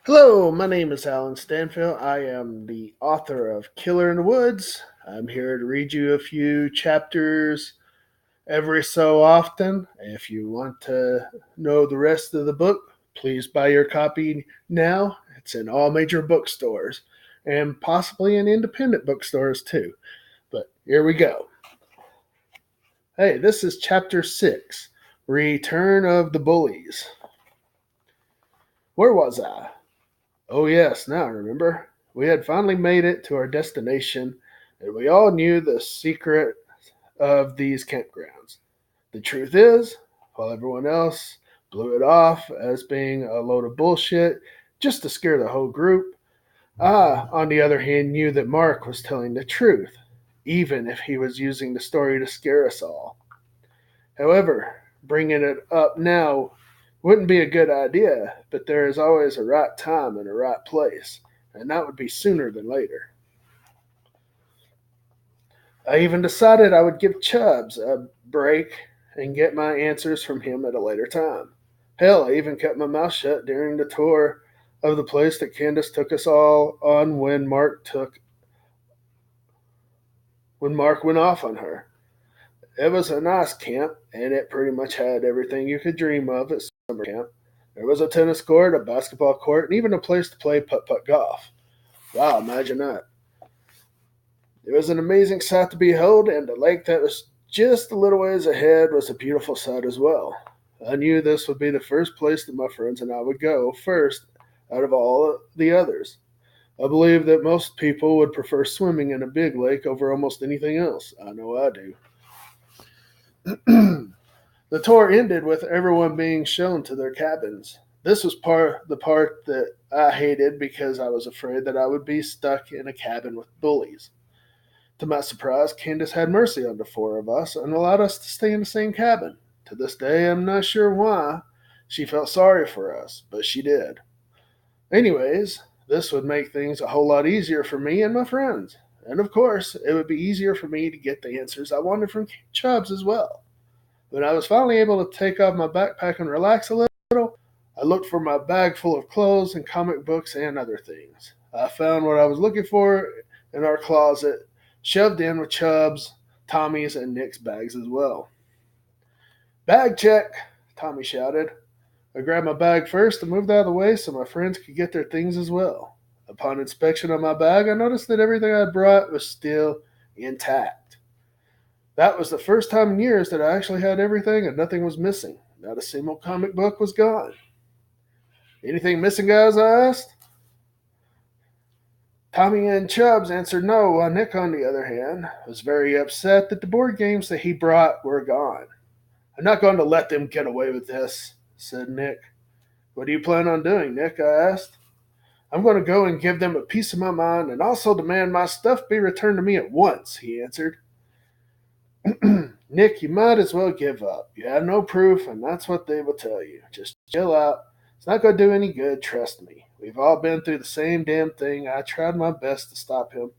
Hello, my name is Alan Stanfield. I am the author of Killer in the Woods. I'm here to read you a few chapters every so often. If you want to know the rest of the book, please buy your copy now. It's in all major bookstores and possibly in independent bookstores too. But here we go. Hey, this is chapter 6, Return of the Bullies. Where was I? Oh, yes, now I remember. We had finally made it to our destination, and we all knew the secret of these campgrounds. The truth is, while everyone else blew it off as being a load of bullshit just to scare the whole group, I, on the other hand, knew that Mark was telling the truth, even if he was using the story to scare us all. However, bringing it up now wouldn't be a good idea, but there is always a right time and a right place, and that would be sooner than later. I even decided I would give Chubbs a break and get my answers from him at a later time. Hell, I even kept my mouth shut during the tour of the place that Candace took us all on when Mark went off on her. It was a nice camp, and it pretty much had everything you could dream of at summer camp. There was a tennis court, a basketball court, and even a place to play putt-putt golf. Wow, imagine that. It was an amazing sight to behold, and the lake that was just a little ways ahead was a beautiful sight as well. I knew this would be the first place that my friends and I would go first out of all the others. I believe that most people would prefer swimming in a big lake over almost anything else. I know I do. The tour ended with everyone being shown to their cabins. This was the part that I hated because I was afraid that I would be stuck in a cabin with bullies. To my surprise, Candace had mercy on the four of us and allowed us to stay in the same cabin. To this day, I'm not sure why she felt sorry for us, but she did. Anyways, this would make things a whole lot easier for me and my friends. And of course, it would be easier for me to get the answers I wanted from Chubbs as well. When I was finally able to take off my backpack and relax a little, I looked for my bag full of clothes and comic books and other things. I found what I was looking for in our closet, shoved in with Chubb's, Tommy's, and Nick's bags as well. Bag check, Tommy shouted. I grabbed my bag first and moved out of the way so my friends could get their things as well. Upon inspection of my bag, I noticed that everything I brought was still intact. That was the first time in years that I actually had everything and nothing was missing. Not a single comic book was gone. Anything missing, guys? I asked. Tommy and Chubbs answered no, while Nick, on the other hand, was very upset that the board games that he brought were gone. I'm not going to let them get away with this, said Nick. What do you plan on doing, Nick? I asked. I'm going to go and give them a piece of my mind and also demand my stuff be returned to me at once, he answered. Nick, you might as well give up. You have no proof, and that's what they will tell you. Just chill out. It's not going to do any good, trust me. We've all been through the same damn thing. I tried my best to stop him,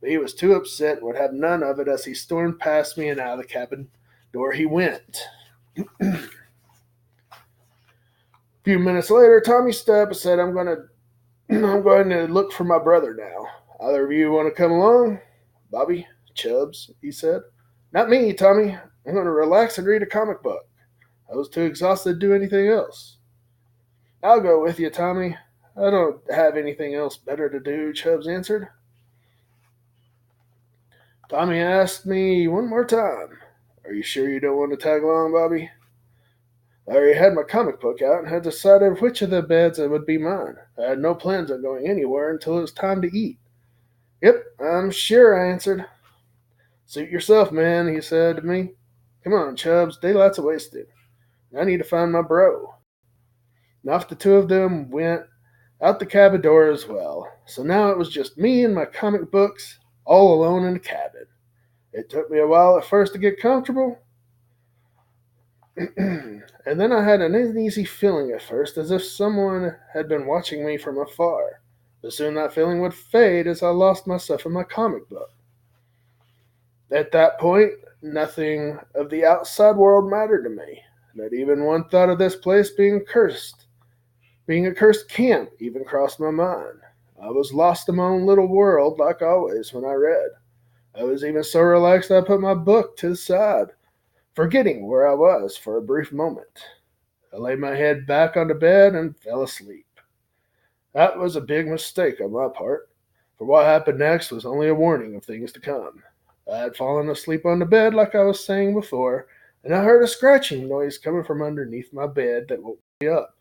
but he was too upset and would have none of it as he stormed past me and out of the cabin door he went. A few minutes later, Tommy stood up and said, I'm going to look for my brother now. Either of you want to come along? Bobby, Chubbs, he said. Not me, Tommy. I'm going to relax and read a comic book. I was too exhausted to do anything else. I'll go with you, Tommy. I don't have anything else better to do, Chubbs answered. Tommy asked me one more time. Are you sure you don't want to tag along, Bobby? I already had my comic book out and had decided which of the beds would be mine. I had no plans on going anywhere until it was time to eat. Yep, I'm sure, I answered. Suit yourself, man, he said to me. Come on, Chubbs, daylight's wasted. I need to find my bro. And off the two of them went out the cabin door as well. So now it was just me and my comic books, all alone in the cabin. It took me a while at first to get comfortable, and then I had an uneasy feeling at first, as if someone had been watching me from afar. But soon that feeling would fade as I lost myself in my comic book. At that point, nothing of the outside world mattered to me. Not even one thought of this place being cursed Being a cursed camp even crossed my mind. I was lost in my own little world, like always when I read. I was even so relaxed I put my book to the side, forgetting where I was for a brief moment. I laid my head back on the bed and fell asleep. That was a big mistake on my part, for what happened next was only a warning of things to come. I had fallen asleep on the bed, like I was saying before, and I heard a scratching noise coming from underneath my bed that woke me up,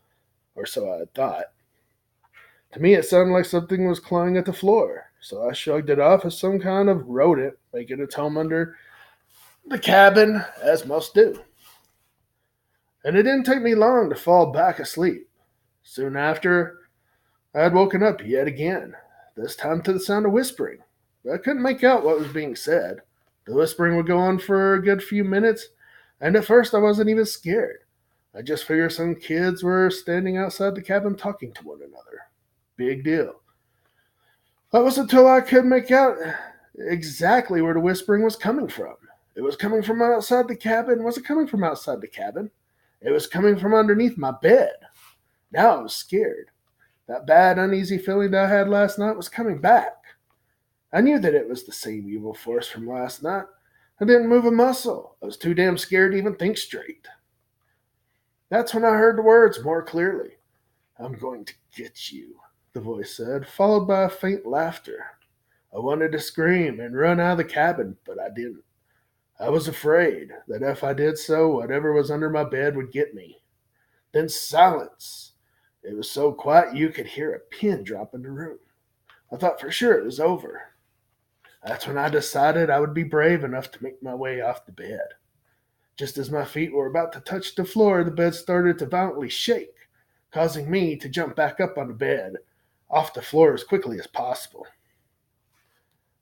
or so I had thought. To me, it sounded like something was clawing at the floor, so I shrugged it off as some kind of rodent making its home under the cabin, as most do. And it didn't take me long to fall back asleep. Soon after, I had woken up yet again, this time to the sound of whispering. But I couldn't make out what was being said. The whispering would go on for a good few minutes, and at first I wasn't even scared. I just figured some kids were standing outside the cabin talking to one another. Big deal. That was until I could make out exactly where the whispering was coming from. It was coming from outside the cabin. Was it coming from outside the cabin? It was coming from underneath my bed. Now I was scared. That bad, uneasy feeling that I had last night was coming back. I knew that it was the same evil force from last night. I didn't move a muscle. I was too damn scared to even think straight. That's when I heard the words more clearly. "I'm going to get you," the voice said, followed by a faint laughter. I wanted to scream and run out of the cabin, but I didn't. I was afraid that if I did so, whatever was under my bed would get me. Then silence. It was so quiet you could hear a pin drop in the room. I thought for sure it was over. That's when I decided I would be brave enough to make my way off the bed. Just as my feet were about to touch the floor, the bed started to violently shake, causing me to jump back up on the bed, off the floor as quickly as possible.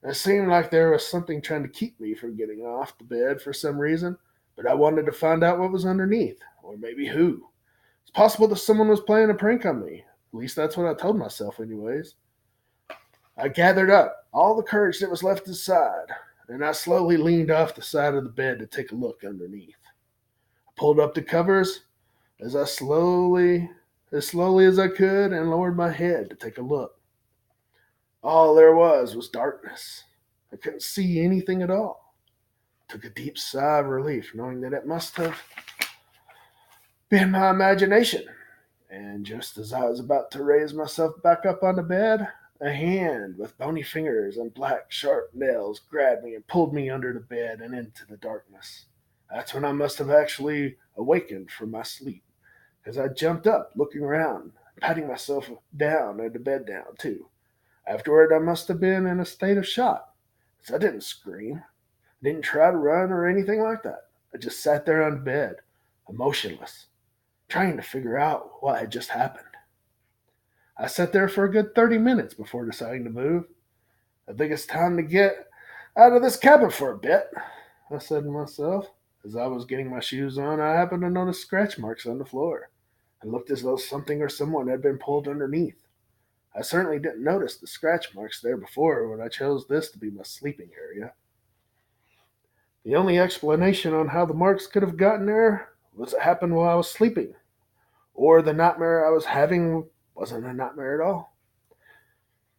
It seemed like there was something trying to keep me from getting off the bed for some reason, but I wanted to find out what was underneath, or maybe who. It's possible that someone was playing a prank on me. At least that's what I told myself, anyways. I gathered up all the courage that was left inside, and I slowly leaned off the side of the bed to take a look underneath. I pulled up the covers as slowly as I could, and lowered my head to take a look. All there was darkness. I couldn't see anything at all. I took a deep sigh of relief, knowing that it must have been my imagination. And just as I was about to raise myself back up on the bed, a hand with bony fingers and black, sharp nails grabbed me and pulled me under the bed and into the darkness. That's when I must have actually awakened from my sleep, because I jumped up, looking around, patting myself down and the bed down, too. Afterward, I must have been in a state of shock, because I didn't scream, didn't try to run or anything like that. I just sat there on the bed, emotionless, trying to figure out what had just happened. I sat there for a good 30 minutes before deciding to move. "I think it's time to get out of this cabin for a bit," I said to myself. As I was getting my shoes on, I happened to notice scratch marks on the floor. It looked as though something or someone had been pulled underneath. I certainly didn't notice the scratch marks there before when I chose this to be my sleeping area. The only explanation on how the marks could have gotten there was it happened while I was sleeping, or the nightmare I was having wasn't a nightmare at all,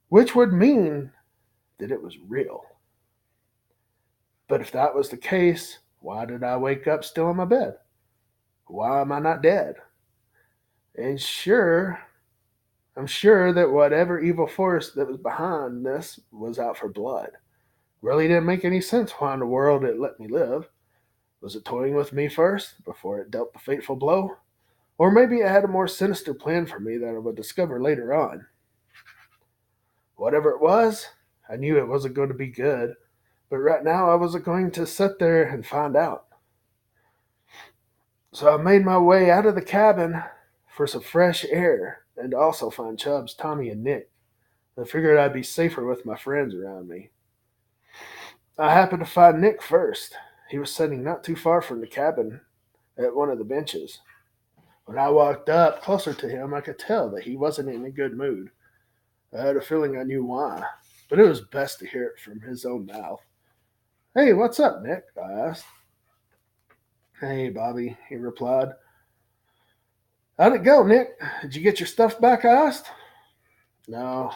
which would mean that it was real. But if that was the case, why did I wake up still in my bed? Why am I not dead? And I'm sure that whatever evil force that was behind this was out for blood. Really didn't make any sense why in the world it let me live. Was it toying with me first, before it dealt the fateful blow? Or maybe it had a more sinister plan for me that I would discover later on. Whatever it was, I knew it wasn't going to be good, but right now I wasn't going to sit there and find out. So I made my way out of the cabin for some fresh air and to also find Chubbs, Tommy, and Nick. I figured I'd be safer with my friends around me. I happened to find Nick first. He was sitting not too far from the cabin at one of the benches. When I walked up closer to him, I could tell that he wasn't in a good mood. I had a feeling I knew why, but it was best to hear it from his own mouth. "Hey, what's up, Nick?" I asked. "Hey, Bobby," he replied. How'd it go, Nick? Did you get your stuff back? I asked. No,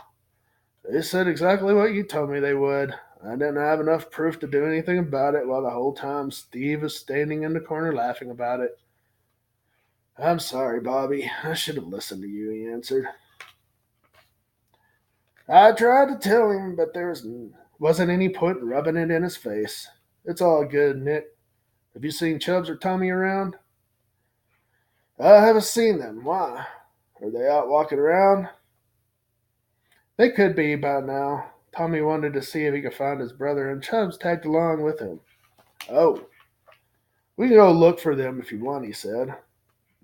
they said exactly what you told me they would. I didn't have enough proof to do anything about it while the whole time Steve was standing in the corner laughing about it. I'm sorry, Bobby. I should have listened to you, he answered. I tried to tell him, but wasn't any point in rubbing it in his face. It's all good, Nick. Have you seen Chubbs or Tommy around? I haven't seen them. Why? Are they out walking around? They could be by now. Tommy wanted to see if he could find his brother, and Chubbs tagged along with him. Oh, we can go look for them if you want, he said.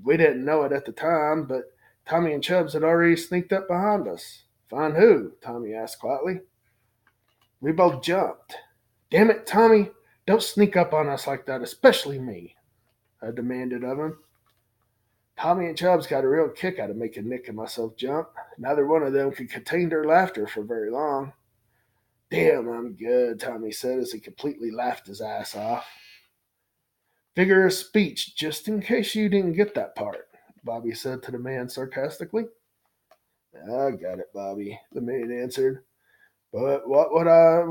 We didn't know it at the time, but Tommy and Chubbs had already sneaked up behind us. Find who? Tommy asked quietly. We both jumped. Damn it, Tommy, don't sneak up on us like that, especially me, I demanded of him. Tommy and Chubbs got a real kick out of making Nick and myself jump. Neither one of them could contain their laughter for very long. Damn, I'm good, Tommy said as he completely laughed his ass off. Figure of speech, just in case you didn't get that part, Bobby said to the man sarcastically. I got it, Bobby, the man answered. But what I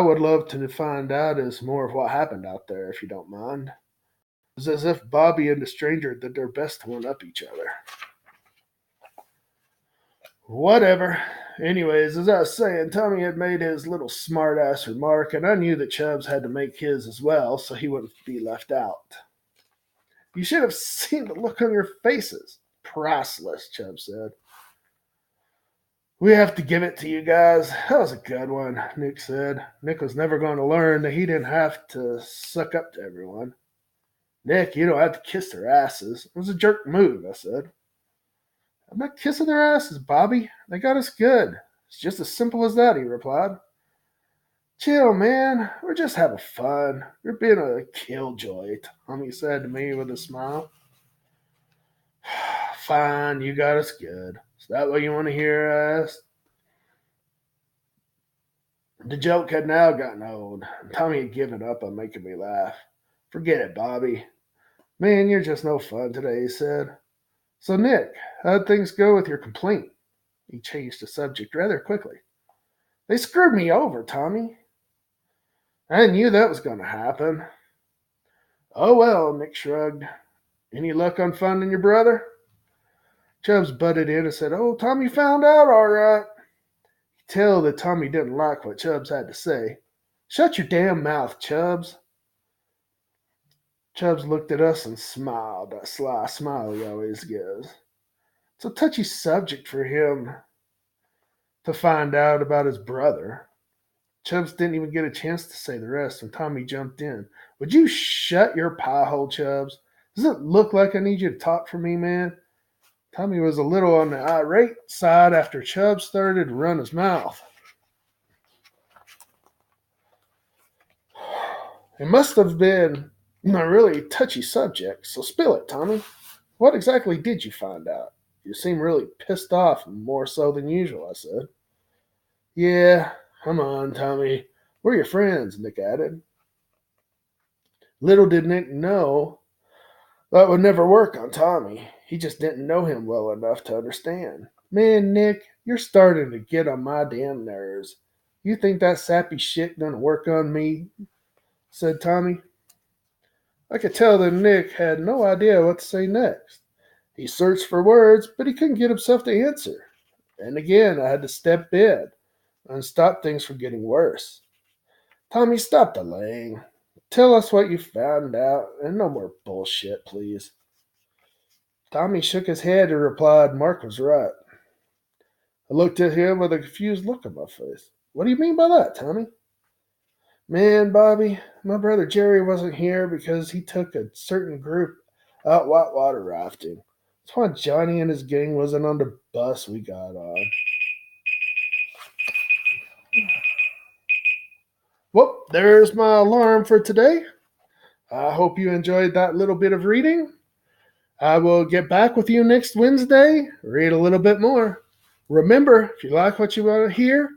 would love to find out is more of what happened out there, if you don't mind. It was as if Bobby and the stranger did their best to one-up each other. Whatever. Anyways, as I was saying, Tommy had made his little smart-ass remark, and I knew that Chubbs had to make his as well, so he wouldn't be left out. You should have seen the look on your faces. Priceless, Chubbs said. We have to give it to you guys. That was a good one, Nick said. Nick was never going to learn that he didn't have to suck up to everyone. Nick, you don't have to kiss their asses. It was a jerk move, I said. I'm not kissing their asses, Bobby. They got us good. It's just as simple as that, he replied. Chill, man. We're just having fun. You're being a killjoy, Tommy said to me with a smile. Fine, you got us good. Is that what you want to hear? I asked. The joke had now gotten old, and Tommy had given up on making me laugh. Forget it, Bobby. Man, you're just no fun today, he said. So, Nick, how'd things go with your complaint? He changed the subject rather quickly. They screwed me over, Tommy. I knew that was going to happen. Oh, well, Nick shrugged. Any luck on finding your brother? Chubbs butted in and said, Oh, Tommy found out all right. You could tell that Tommy didn't like what Chubbs had to say. Shut your damn mouth, Chubbs. Chubbs looked at us and smiled, that sly smile he always gives. It's a touchy subject for him to find out about his brother. Chubbs didn't even get a chance to say the rest, and Tommy jumped in. Would you shut your pie hole, Chubbs? Does it look like I need you to talk for me, man? Tommy was a little on the irate side after Chubbs started to run his mouth. It must have been a really touchy subject, so spill it, Tommy. What exactly did you find out? You seem really pissed off, more so than usual, I said. Yeah, come on, Tommy. We're your friends, Nick added. Little did Nick know that would never work on Tommy. He just didn't know him well enough to understand. Man, Nick, you're starting to get on my damn nerves. You think that sappy shit gonna work on me? Said Tommy. I could tell that Nick had no idea what to say next. He searched for words, but he couldn't get himself to answer. And again, I had to step in and stop things from getting worse. Tommy, stop delaying. Tell us what you found out, and no more bullshit, please. Tommy shook his head and replied, Mark was right. I looked at him with a confused look on my face. What do you mean by that, Tommy? Man, Bobby, my brother Jerry wasn't here because he took a certain group out whitewater rafting. That's why Johnny and his gang wasn't on the bus we got on. Well, there's my alarm for today. I hope you enjoyed that little bit of reading. I will get back with you next Wednesday, read a little bit more. Remember, if you like what you want to hear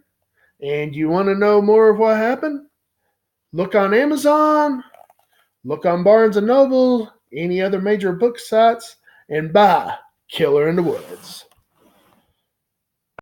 and you want to know more of what happened, look on Amazon, look on Barnes & Noble, any other major book sites. and bye, Killer in the Woods.